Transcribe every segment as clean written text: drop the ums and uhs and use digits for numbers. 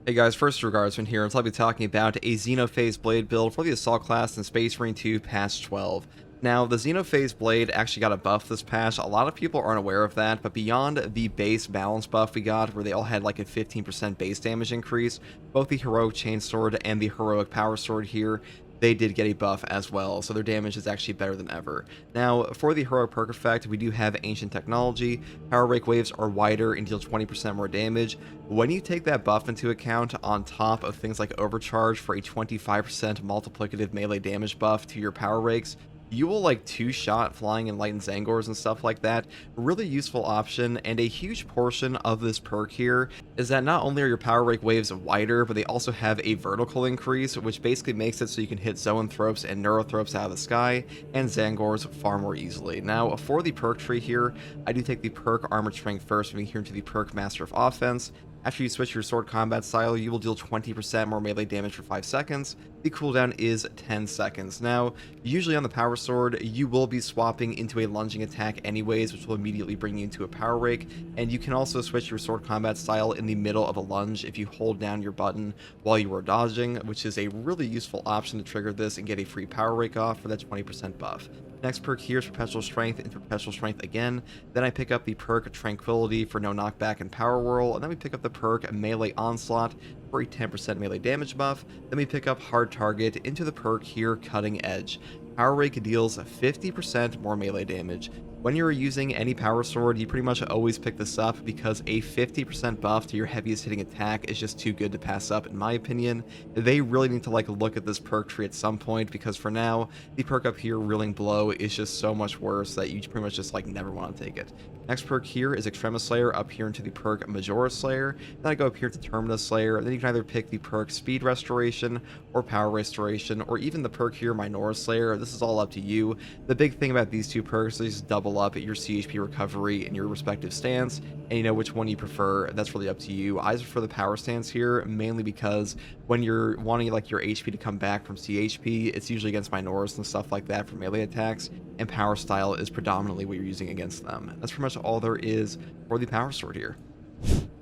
Hey guys, first regardsman here, I'll be talking about a Xenophase blade build for the Assault class in Space Marine 2 patch 12. Now, the Xenophase blade actually got a buff this patch. A lot of people aren't aware of that, but beyond the base balance buff we got, where they all had like a 15% base damage increase, both the Heroic Chainsword and the Heroic Power Sword here, they did get a buff as well, so their damage is actually better than ever. Now, for the Heroic Perk effect, we do have Ancient Technology. Power Rake waves are wider and deal 20% more damage. When you take that buff into account on top of things like Overcharge for a 25% multiplicative melee damage buff to your Power Rakes, you will like two-shot flying enlightened Zangors and stuff like that. Really useful option, and a huge portion of this perk here is that not only are your power rake waves wider, but they also have a vertical increase, which basically makes it so you can hit Zoanthropes and Neurothropes out of the sky and Zangors far more easily. Now, for the perk tree here, I do take the perk Armored Strength first, moving here into the perk Master of Offense. After you switch your sword combat style, you will deal 20% more melee damage for 5 seconds. The cooldown is 10 seconds. Now, usually on the power sword, you will be swapping into a lunging attack anyways, which will immediately bring you into a power rake, and you can also switch your sword combat style in the middle of a lunge if you hold down your button while you are dodging, which is a really useful option to trigger this and get a free power rake off for that 20% buff. Next perk here is Perpetual Strength and Perpetual Strength again. Then I pick up the perk Tranquility for no knockback and Power Whirl, and then we pick up the perk Melee Onslaught for a 10% melee damage buff. Then we pick up Hard Target into the perk here Cutting Edge. Power Rake deals 50% more melee damage. When you're using any power sword, you pretty much always pick this up because a 50% buff to your heaviest hitting attack is just too good to pass up in my opinion. They really need to like look at this perk tree at some point, because for now, the perk up here, Reeling Blow, is just so much worse that you pretty much just like never want to take it. Next perk here is Extremis Slayer, up here into the perk Majora Slayer. Then I go up here to Terminus Slayer, and then you can either pick the perk Speed Restoration or Power Restoration, or even the perk here Minora Slayer. This is all up to you. The big thing about these two perks is just double up at your CHP recovery in your respective stance, and you know which one you prefer. That's really up to you. I prefer the power stance here, mainly because when you're wanting like your HP to come back from CHP, it's usually against Minoras and stuff like that for melee attacks, and power style is predominantly what you're using against them. That's pretty much all there is for the power sword here.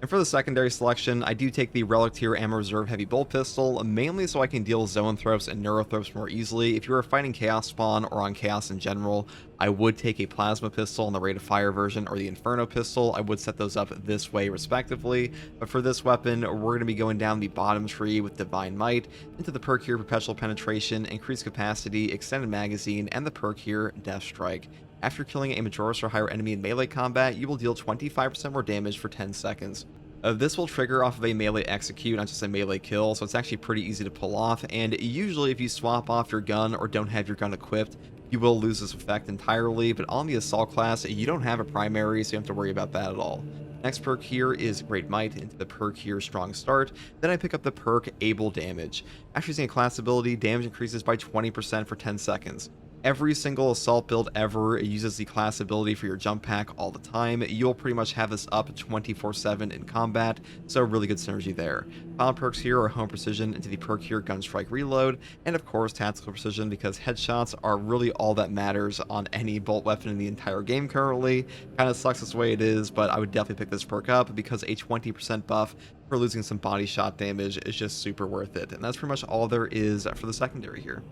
And for the secondary selection, I do take the Relic Tier Ammo Reserve Heavy Bolt Pistol, mainly so I can deal Zoanthropes and Neurothropes more easily. If you are fighting Chaos Spawn or on Chaos in general, I would take a Plasma Pistol on the Rate of Fire version or the Inferno Pistol. I would set those up this way respectively, but for this weapon, we're going to be going down the bottom tree with Divine Might, into the perk here Perpetual Penetration, Increased Capacity, Extended Magazine, and the perk here Death Strike. After killing a Majoris or higher enemy in melee combat, you will deal 25% more damage for 10 seconds. This will trigger off of a melee execute, not just a melee kill, so it's actually pretty easy to pull off, and usually if you swap off your gun or don't have your gun equipped, you will lose this effect entirely, but on the Assault class, you don't have a primary, so you don't have to worry about that at all. Next perk here is Great Might, into the perk here Strong Start. Then I pick up the perk Able Damage. After using a class ability, damage increases by 20% for 10 seconds. Every single assault build ever uses the class ability for your jump pack all the time. You'll pretty much have this up 24/7 in combat, so really good synergy there. Final perks here are Home Precision into the perk here Gunstrike Reload, and of course Tactical Precision, because headshots are really all that matters on any bolt weapon in the entire game currently. Kind of sucks this way it is, but I would definitely pick this perk up because a 20% buff for losing some body shot damage is just super worth it, and that's pretty much all there is for the secondary here.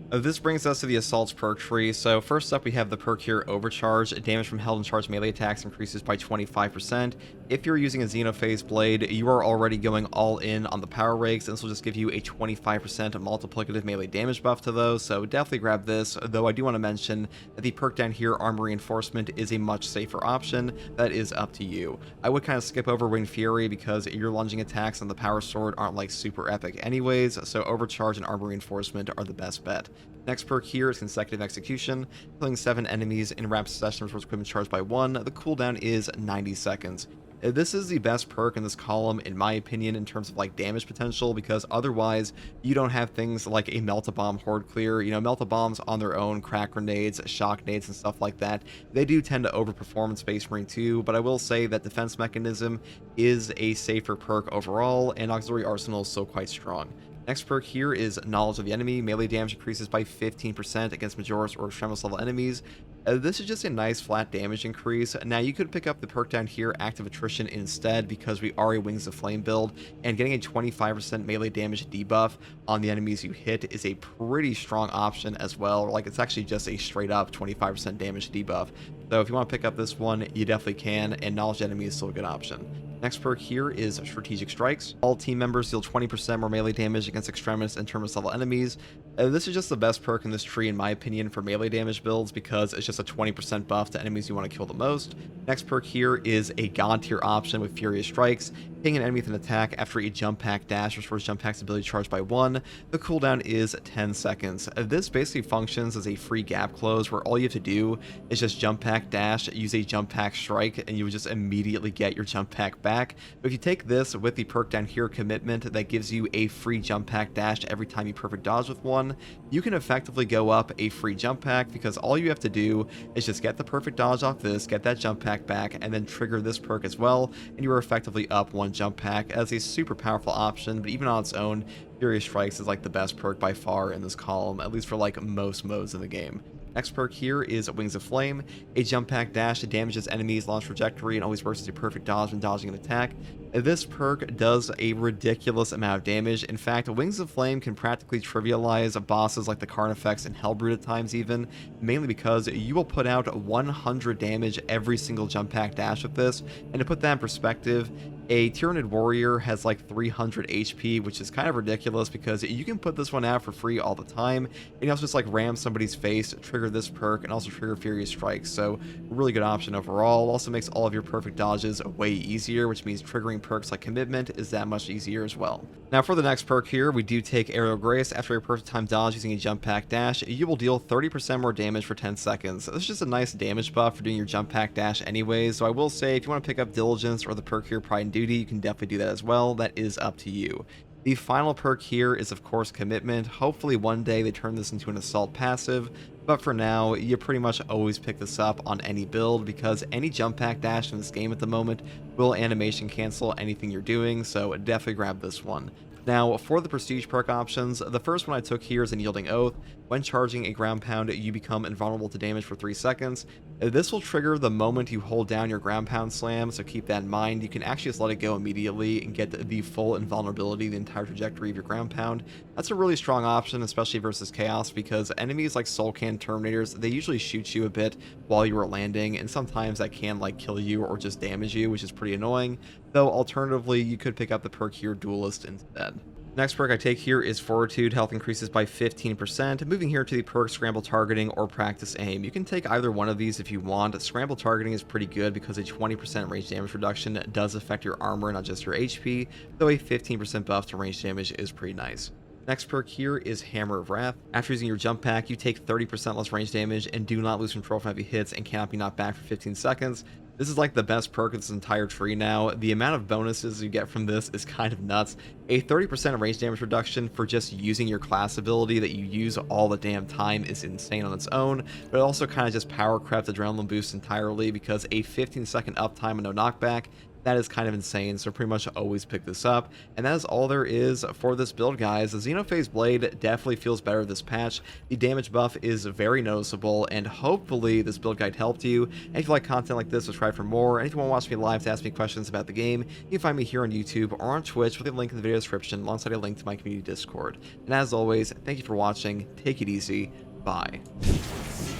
This brings us to the Assault's perk tree. So first up we have the perk here Overcharge. Damage from held and charged melee attacks increases by 25%. If you're using a Xenophase blade, you are already going all in on the power rakes, and this will just give you a 25% multiplicative melee damage buff to those, so definitely grab this, though I do want to mention that the perk down here Armor Reinforcement is a much safer option. That is up to you. I would kind of skip over Winged Fury because your lunging attacks on the power sword aren't like super epic anyways, so Overcharge and Armor Reinforcement are the best bet. Next perk here is Consecutive Execution. Killing 7 enemies in rapid succession restores equipment charged by 1. The cooldown is 90 seconds. This is the best perk in this column, in my opinion, in terms of like damage potential, because otherwise you don't have things like a Melt-A-Bomb Horde Clear. You know, Melt-A-Bombs on their own, crack grenades, shock nades, and stuff like that, they do tend to overperform in Space Marine 2, but I will say that Defense Mechanism is a safer perk overall, and Auxiliary Arsenal is still quite strong. Next perk here is Knowledge of the Enemy. Melee damage increases by 15% against Majoris or Extremis level enemies. This is just a nice flat damage increase. Now you could pick up the perk down here, Active Attrition, instead, because we are a Wings of Flame build, and getting a 25% melee damage debuff on the enemies you hit is a pretty strong option as well. Like, it's actually just a straight up 25% damage debuff. So if you want to pick up this one, you definitely can, and Knowledge Enemy is still a good option. Next perk here is Strategic Strikes. All team members deal 20% more melee damage against Extremis and Terminus level enemies. This is just the best perk in this tree, in my opinion, for melee damage builds, because it's just a 20% buff to enemies you want to kill the most. Next perk here is a God tier option with Furious Strikes. Hitting an enemy with an attack after a jump pack dash restores jump pack's ability charged by 1. The cooldown is 10 seconds. This basically functions as a free gap close, where all you have to do is just jump pack dash, use a jump pack strike, and you would just immediately get your jump pack back. But if you take this with the perk down here, Commitment, that gives you a free jump pack dash every time you perfect dodge with one, you can effectively go up a free jump pack, because all you have to do is just get the perfect dodge off this, get that jump pack back, and then trigger this perk as well, and you are effectively up one jump pack. As a super powerful option, but even on its own, Furious Strikes is like the best perk by far in this column, at least for like most modes in the game. Next perk here is Wings of Flame. A jump pack dash that damages enemies' launch trajectory and always works as a perfect dodge when dodging an attack. This perk does a ridiculous amount of damage. In fact, Wings of Flame can practically trivialize bosses like the Carnifex and Hellbrute at times even, mainly because you will put out 100 damage every single jump pack dash with this. And to put that in perspective, a Tyranid Warrior has like 300 HP, which is kind of ridiculous, because you can put this one out for free all the time, and you also just like ram somebody's face, trigger this perk, and also trigger Furious Strikes. So really good option overall. Also makes all of your perfect dodges way easier, which means triggering perks like Commitment is that much easier as well. Now for the next perk here, we do take Aerial Grace. After a perfect time dodge using a jump pack dash, you will deal 30% more damage for 10 seconds. This is just a nice damage buff for doing your jump pack dash anyways, so I will say if you want to pick up Diligence or the perk here, Pride and Duty, you can definitely do that as well. That is up to you. The final perk here is of course Commitment. Hopefully one day they turn this into an assault passive, but for now you pretty much always pick this up on any build, because any jump pack dash in this game at the moment will animation cancel anything you're doing, so definitely grab this one. Now, for the prestige perk options, the first one I took here is Unyielding Oath. When charging a ground pound, you become invulnerable to damage for 3 seconds. This will trigger the moment you hold down your ground pound slam, so keep that in mind. You can actually just let it go immediately and get the full invulnerability, the entire trajectory of your ground pound. That's a really strong option, especially versus Chaos, because enemies like Soul Can Terminators, they usually shoot you a bit while you are landing, and sometimes that can like kill you or just damage you, which is pretty annoying. Though alternatively, you could pick up the perk here, Duelist, instead. Next perk I take here is Fortitude. Health increases by 15%. Moving here to the perk Scramble Targeting or Practice Aim. You can take either one of these if you want. Scramble Targeting is pretty good because a 20% range damage reduction does affect your armor, not just your HP, though a 15% buff to range damage is pretty nice. Next perk here is Hammer of Wrath. After using your jump pack, you take 30% less range damage and do not lose control from heavy hits and cannot be knocked back for 15 seconds. This is like the best perk of this entire tree now. The amount of bonuses you get from this is kind of nuts. A 30% range damage reduction for just using your class ability that you use all the damn time is insane on its own, but it also kind of just power crept Adrenaline boost entirely, because a 15-second uptime and no knockback, that is kind of insane, so pretty much always pick this up. And that is all there is for this build, guys. The Xenophase Blade definitely feels better this patch. The damage buff is very noticeable, and hopefully this build guide helped you. And if you like content like this, subscribe for more. And if you want to watch me live to ask me questions about the game, you can find me here on YouTube or on Twitch with a link in the video description alongside a link to my community Discord. And as always, thank you for watching. Take it easy. Bye.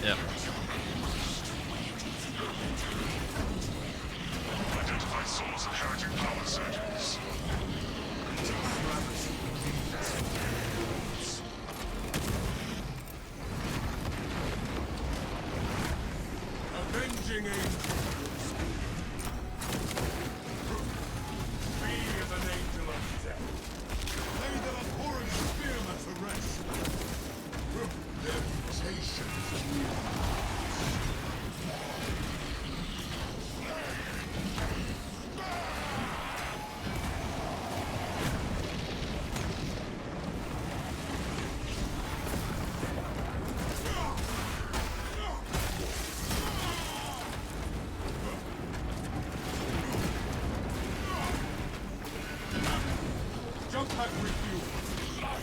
Yep. Avenging angels. Be as an angel of death. Lay the abhorrent spearmen to rest. Their mutations. Jump back refuel.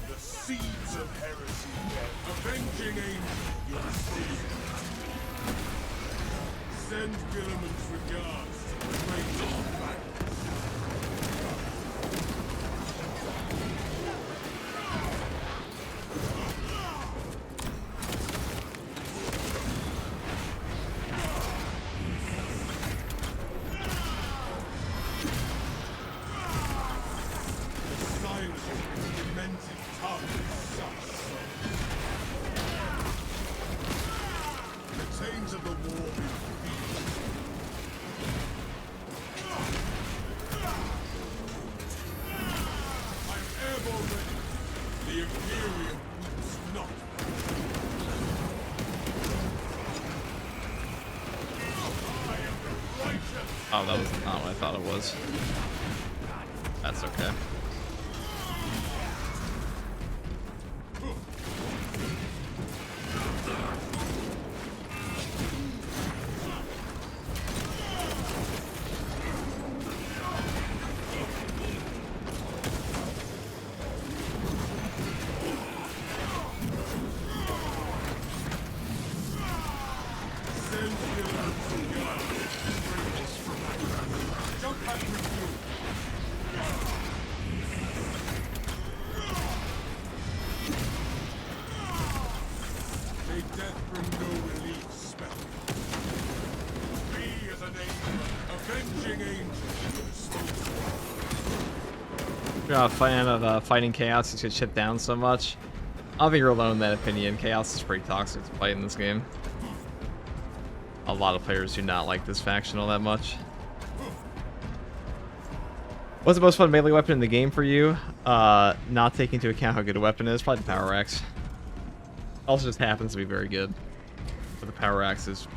The seeds of heresy dead. Avenging angel, you'll see. Send Philemon's regards to the great Magnus. The silence of his demented tongue is such soul. The chains of the war will be. I'm airborne ready. The Imperium weeps not. I am the righteous. Oh, that was not what I thought it was. That's okay. Send Philemon's regards. Jump back with you. May death bring no relief, spell. Be as an angel, avenging angel. You're not a fan of fighting Chaos, you get chipped down so much. I don't think you're alone in that opinion. Chaos is pretty toxic to fight in this game. A lot of players do not like this faction all that much. What's the most fun melee weapon in the game for you? Not taking into account how good a weapon is, probably the Power Axe. Also just happens to be very good. But the Power Axe is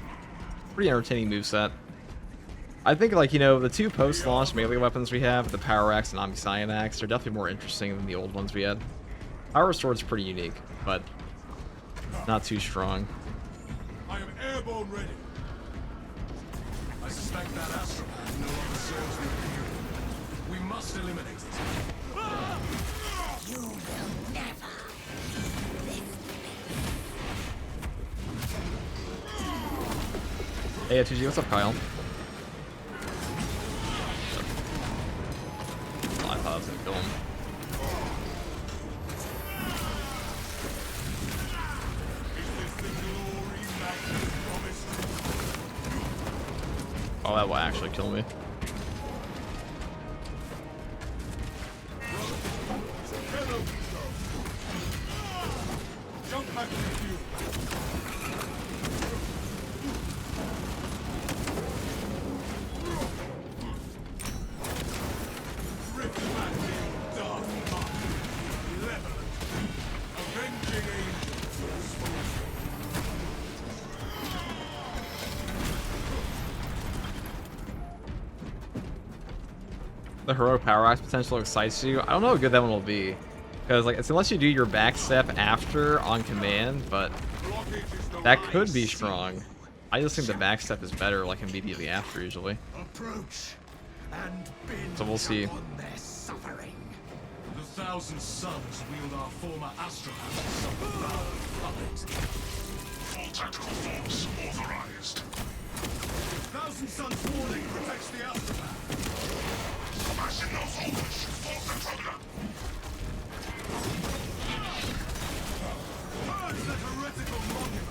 pretty entertaining moveset. I think, like, you know, the two post-launch melee weapons we have, the Power Axe and Omniscient Axe, are definitely more interesting than the old ones we had. Power Sword's pretty unique, but not too strong. I am airborne ready. I suspect that astropath no longer serves the Imperium. We must eliminate it. You will never Hey, TG, what's up, Kyle? Oh, I thought I was gonna kill him. Is this the glory Magnus promised? Oh, that will actually kill me. Hello, jump back with you. Rip back the dark mark. Level it. Avenging angels. The heroic Power Axe potential excites you. I don't know how good that one will be. Because, like, it's unless you do your back step after on command, but Blockage is the that could be strong. I just think the back step is better, like, immediately after, usually. approach and binge So we'll see. upon their suffering. The Thousand Suns wield our former astropath as some foul puppet. Full tactical force authorized. Thousand Suns warning protects the astropath. Smashing those holes. Force controller. Purge that heretical monument.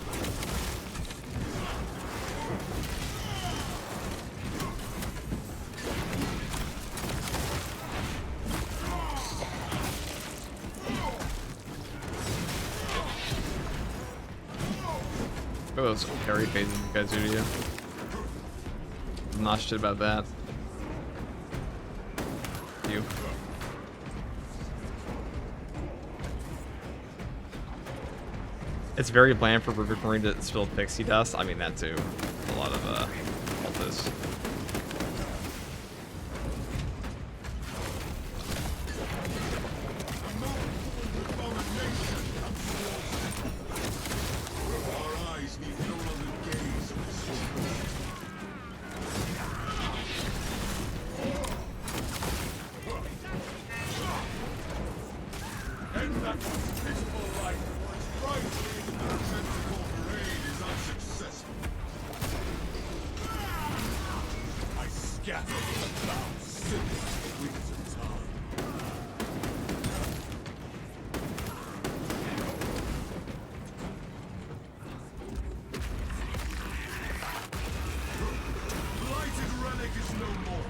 Look at those parry phases you guys do to you. I'm not shit about that. You. It's very bland for Perfect Marine to spill pixie dust. I mean, that too. A lot of cultists. End that pitiful life. Rightly, the tentacle parade is unsuccessful. I scatter the cloud sins wings of time. Blighted relic is no more.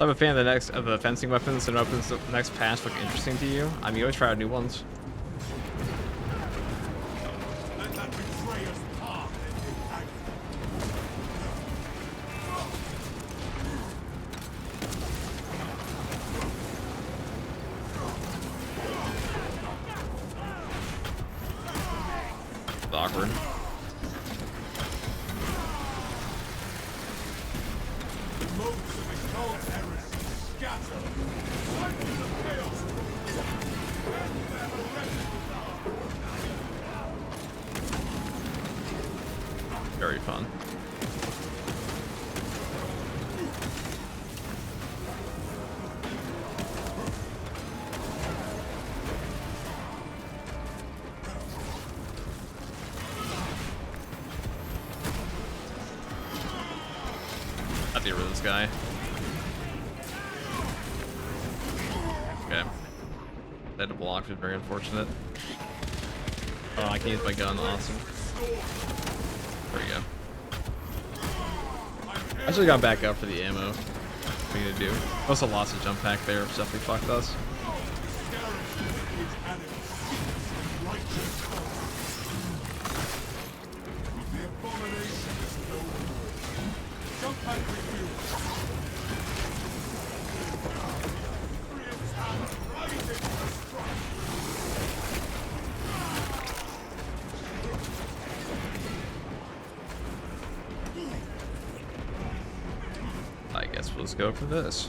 I'm a fan of the fencing weapons and opens the next patch look interesting to you. I mean, you always try out new ones. Let that betrayer's path end in agony. It's awkward. Motes of occult heresy scatter. Cycles of chaos. And their heretical power. Very fun. I'll get rid of this guy. Okay. I had to block, which is very unfortunate. Oh, I can use my gun. Awesome. There we go. I should have gone back up for the ammo. What are you gonna do? Also lost a jump pack there, which definitely fucked us. The abomination is no more. Jump back with you. I guess we'll just go for this.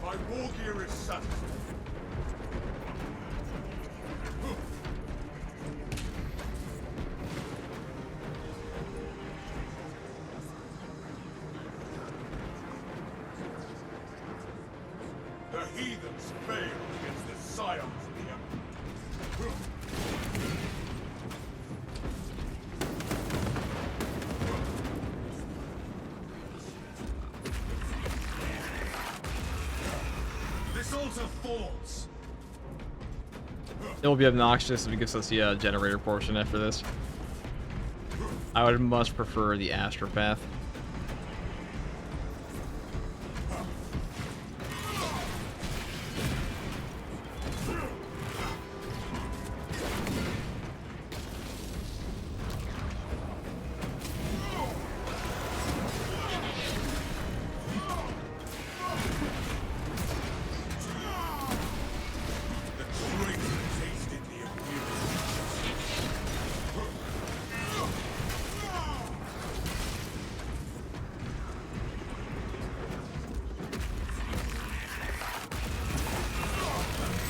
My war gear is satisfied. The heathens failed against the scions of the Empire. This altar falls. It will be obnoxious if it gives us the generator portion after this. I would much prefer the astropath. The traitor tasted the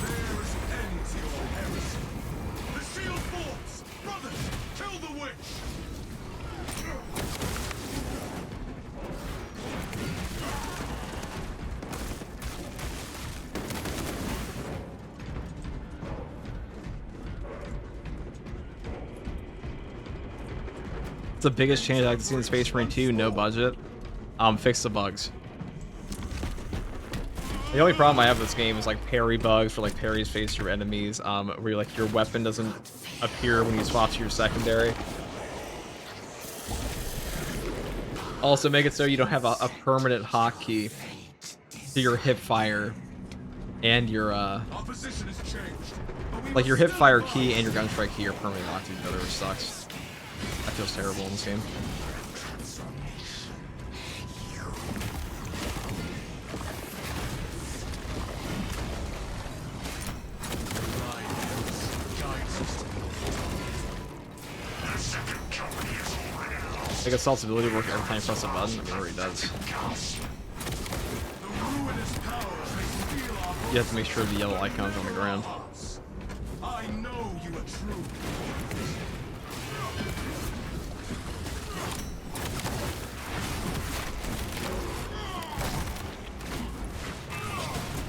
There is an end to your heresy. The shield falls! Brothers, kill the witch! It's the biggest change I've seen in Space Marine 2, no budget. Fix the bugs. The only problem I have with this game is like parry bugs for like parries face your enemies, where like your weapon doesn't appear when you swap to your secondary. Also make it so you don't have a permanent hotkey to your hip fire and your Our position has changed. but we like your must hip still fire fight. key and your gun strike key are permanently locked to each other, which sucks. That feels terrible in this game. Like assault's ability work every time you press a button? I mean, it already does. You have to make sure the yellow icon's on the ground. I know you are true.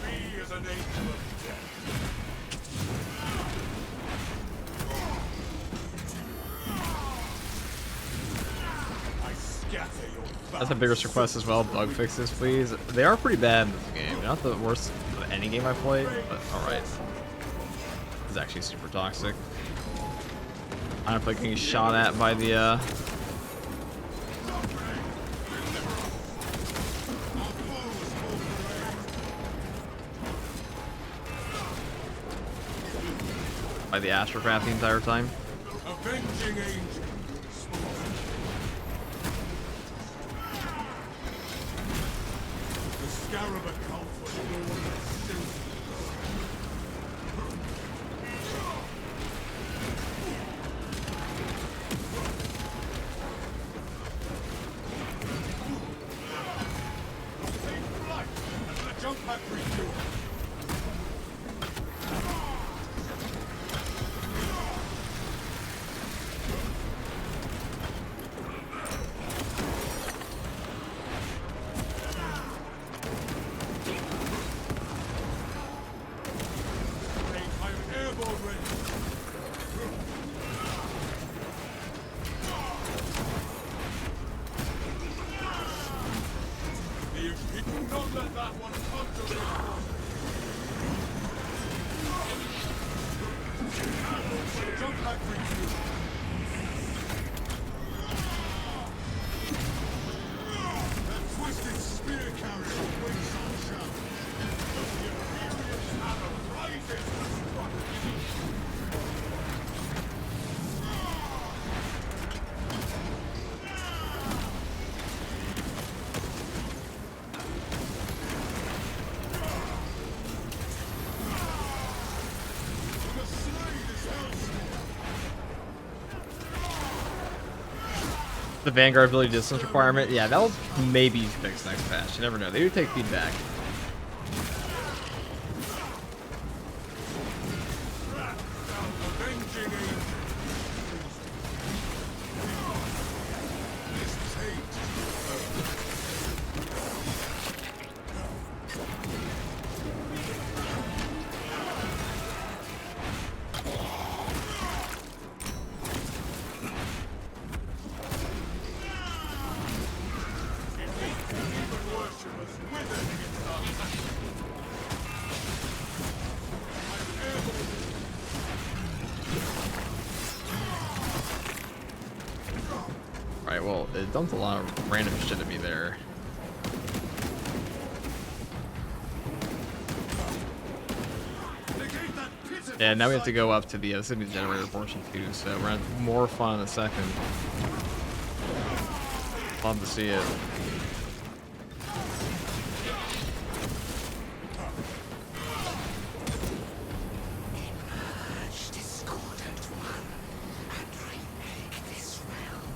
Me as an angel of death. I scatter your That's a biggest request as well. Bug fixes, please. They are pretty bad in this game. Not the worst of any game I played, but alright. It's actually super toxic. I don't know if I'm getting shot at by the Astropath the entire time. avenging angel. The scarab account for no one that's still. Take flight and the jump pack refuel. I'm airborne ready. Do not let that one come to me. Jump back refuel. That twisted spear carrier waits on challenge. The Imperious hammer rises to strike. The slade is hellstorm. The Vanguard ability distance requirement, yeah, that'll maybe fix next patch. You never know. They do take feedback. Avenging angel. This taint. Even worshippers withered against us. I'm airborne. Alright, well, it dumped a lot of random shit at me there. Negate that pitiful Yeah, now we have to sight. go up to the this is gonna be the generator portion too, so we're gonna have more fun in a second. Love to see it. Emerge, discordant one, and remake this realm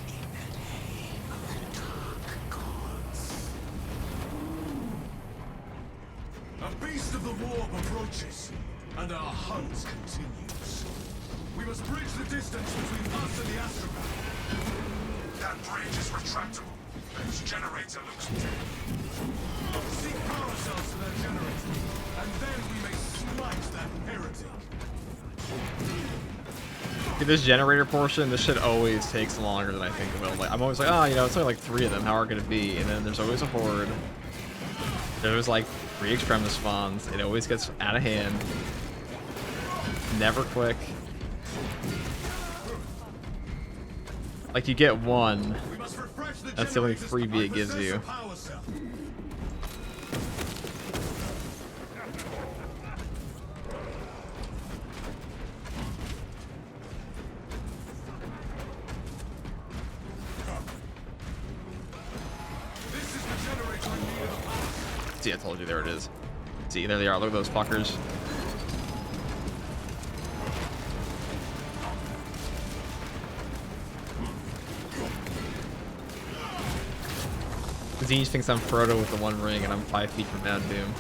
in the name of the dark gods. A beast of the warp approaches, and our hunt continues. We must bridge the distance between us and the astropath. That bridge is retractable. Its generator looks dead. Seek power cells to that generator, and then we may smite that heretic. See, this generator portion, this shit always takes longer than I think it will. Like, I'm always like, oh, you know, it's only like 3 of them. How are it gonna be? And then there's always a horde. There's like 3 Extremis spawns. It always gets out of hand. Never quick. Like, you get one. We must refresh the That's the only generators freebie it by gives you. possessor power cell. This is the generator in need of a power. See, I told you, there it is. See, there they are. Look at those fuckers. Zinj thinks I'm Frodo with the One Ring, and I'm 5 feet from Mount Doom.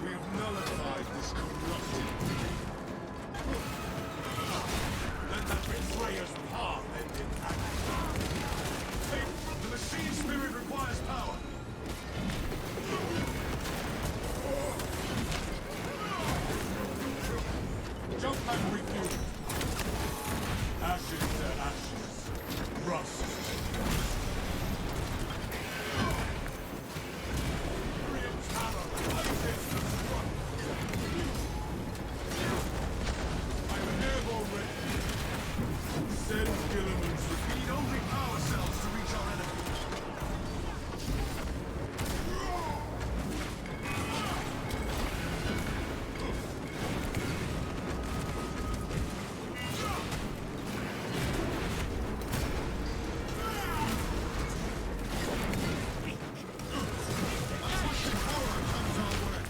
We have nullified this corrupted. Let that betrayer's path end in agony. Hey, the machine spirit requires power. Jump and refuse. Ashes to ashes. Rust. Miriam's hammer rises to strike. I'm airborne ready. Send Gilliman's. We need only power cells to reach our enemy.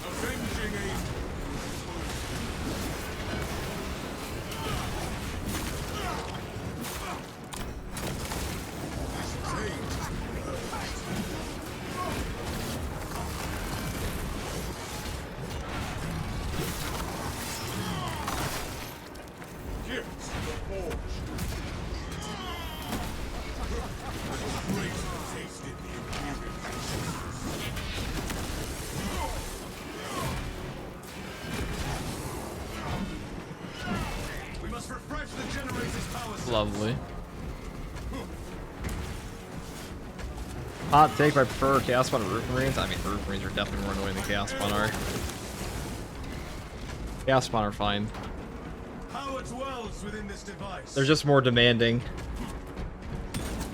Avenging aim. Gifts of the forge. Great tasted the imperial. We must refresh the generator's power cells. Lovely. Hot take, but I prefer Chaos Spawn to Roof Marines. I mean, Roof Marines are definitely more annoying than Chaos Spawn are. Chaos Spawn are fine. Power dwells within this device. They're just more demanding.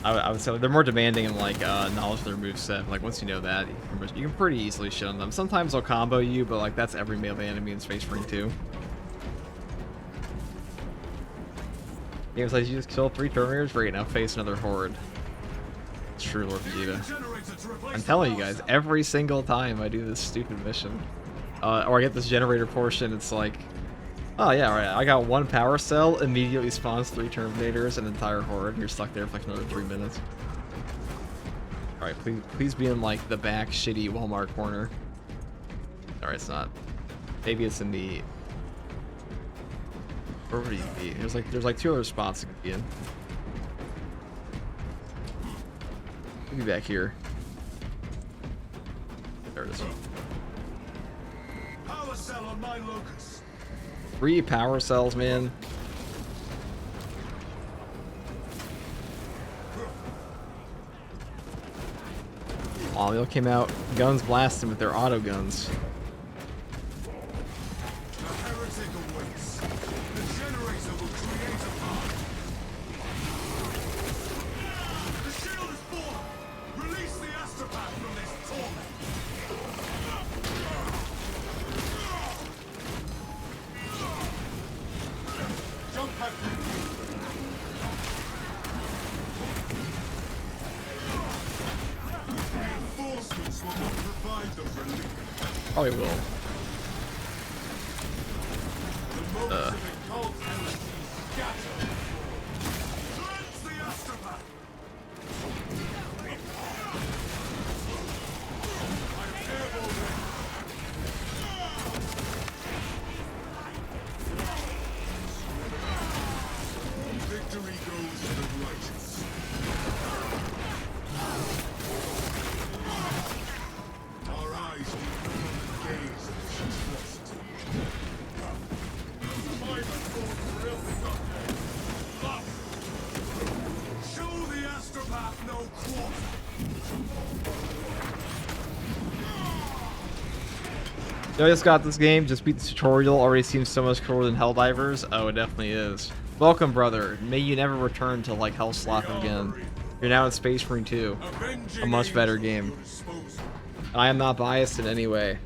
I would say they're more demanding in like knowledge of their moveset. Like once you know that, you can pretty easily shit on them. Sometimes they'll combo you, but like that's every melee enemy in Space Marine 2. Games like you just killed 3 Terminators, great, now face another horde. It's true, Lord Vegeta. Generator to replace I'm the telling you power guys, cell. every single time I do this stupid mission, or I get this generator portion, it's like, oh yeah, alright, I got 1 power cell, immediately spawns 3 Terminators, an entire horde, you're stuck there for like another 3 minutes. Alright, please be in like the back shitty Walmart corner. Alright, it's not. Maybe it's in the... Where would you be? There's like 2 other spots it could be in. Maybe back here. There it is. Power cell on my locus. 3 power cells, man. Oh, they all came out guns blasting with their auto guns. The heretic awaits. The generator will create a path. The shield is formed. Release the astropath from this torment. Jump back. Reinforcements will not provide the relief. Probably will. The motes of occult energy scatter. Cleanse the astropath. I'm airborne. Victory goes to the righteous. Our eyes will gaze as she's lost. Show the astropath no quarter. I just got this game, just beat the tutorial, already seems so much cooler than Helldivers. Oh, it definitely is. Welcome, brother. May you never return to like Hellsloth again. You're now in Space Marine 2. A much better game. I am not biased in any way.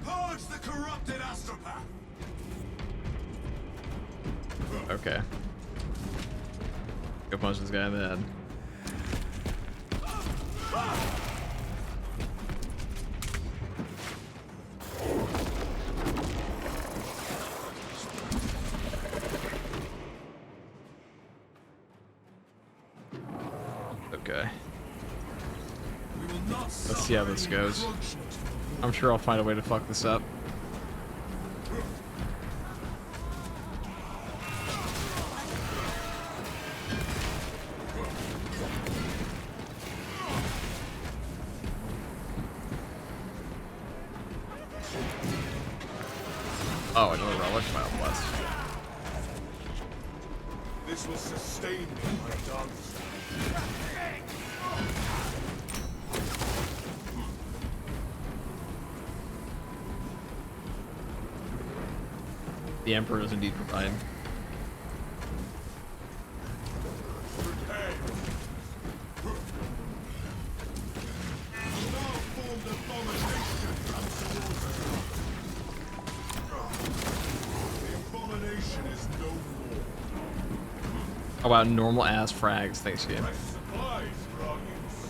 Purge the corrupted astropath. Okay. Go punch this guy in the head. Okay. We will not Let's see how this suffer any goes. encroachment. I'm sure I'll find a way to fuck this up. Oh, another relic. Wow, bless. This will sustain me, my dark side. The Emperor does indeed provide. Prepare. Now formed abomination comes towards us. The abomination is no more. How about normal ass frags? Thanks, game. Fresh supplies for our use.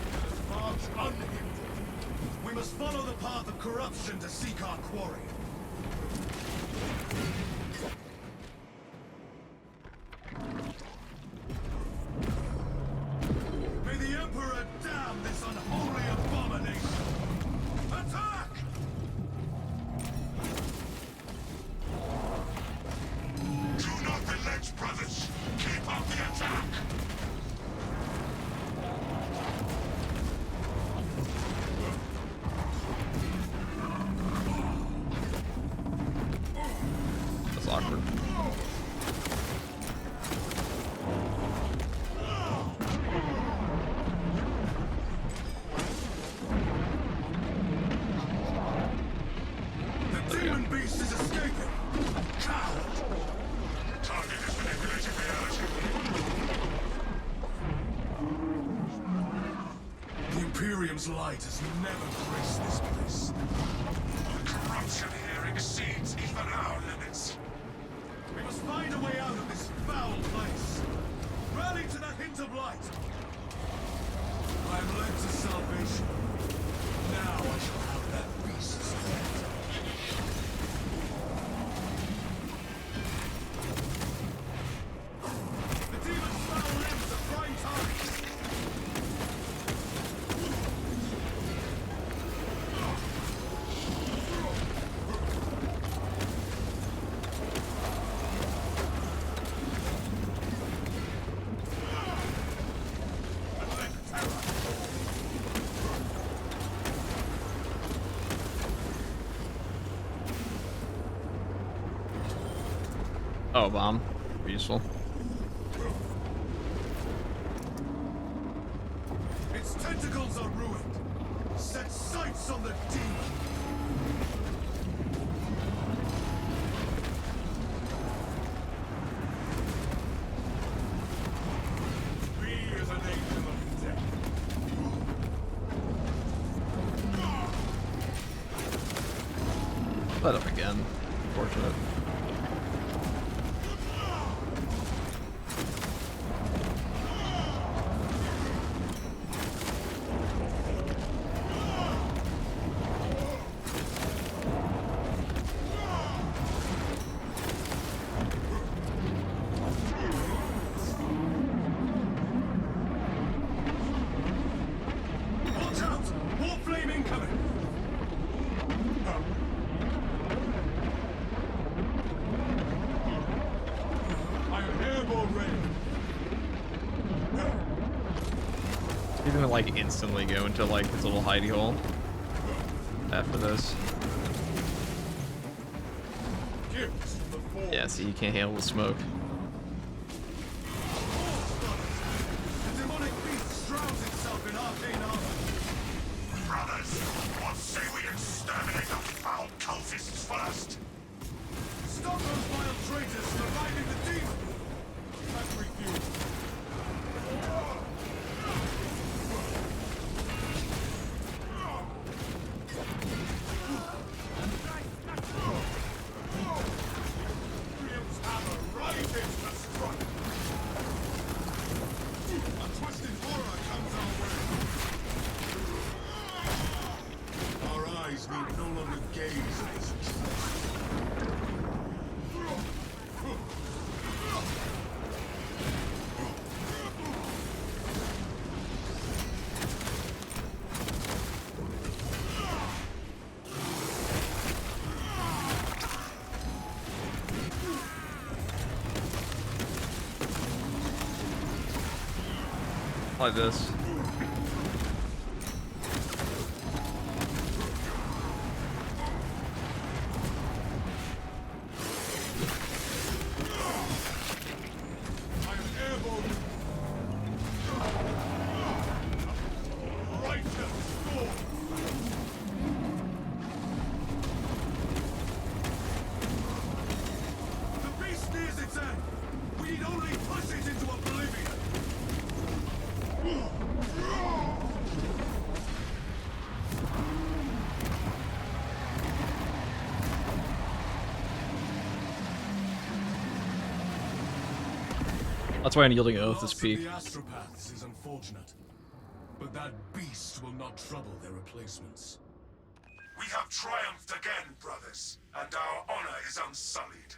Let us march unhindered. We must follow the path of corruption to seek our quarry. May the Emperor damn this unholy abomination! Attack! Do not relent, brothers! Keep up the attack! That's awkward. The demon beast is escaping! Coward! Target is manipulating reality. The Imperium's light has never graced this place. The corruption here exceeds even our limits. We must find a way out of this foul place. Rally to the hint of light. I am led to salvation. Now I shall have that beast's head. The demon's foul limbs are prime targets. Oh, bomb. Useful. Its tentacles are ruined. Set sights on the demon. We is an angel of death. Let up again. Unfortunate. Watch out! War flame incoming! I am airborne ready. He's gonna like instantly go into like his little hidey hole after this. Gifts from the forge. Yeah, see, you can't handle the smoke. The demonic beast shrouds itself in arcane armor. Brothers, what say we exterminate the foul cultists first? Stop those vile traitors from reviving the demon! I refuse. Imperium's hammer rises to gaze. Like this. I am airborne. Right to score. The beast nears its end. We need only push it into oblivion. That's why Unyielding Oath is Loss of peak. the astropaths is unfortunate, but that beast will not trouble their replacements. We have triumphed again, brothers, and our honor is unsullied.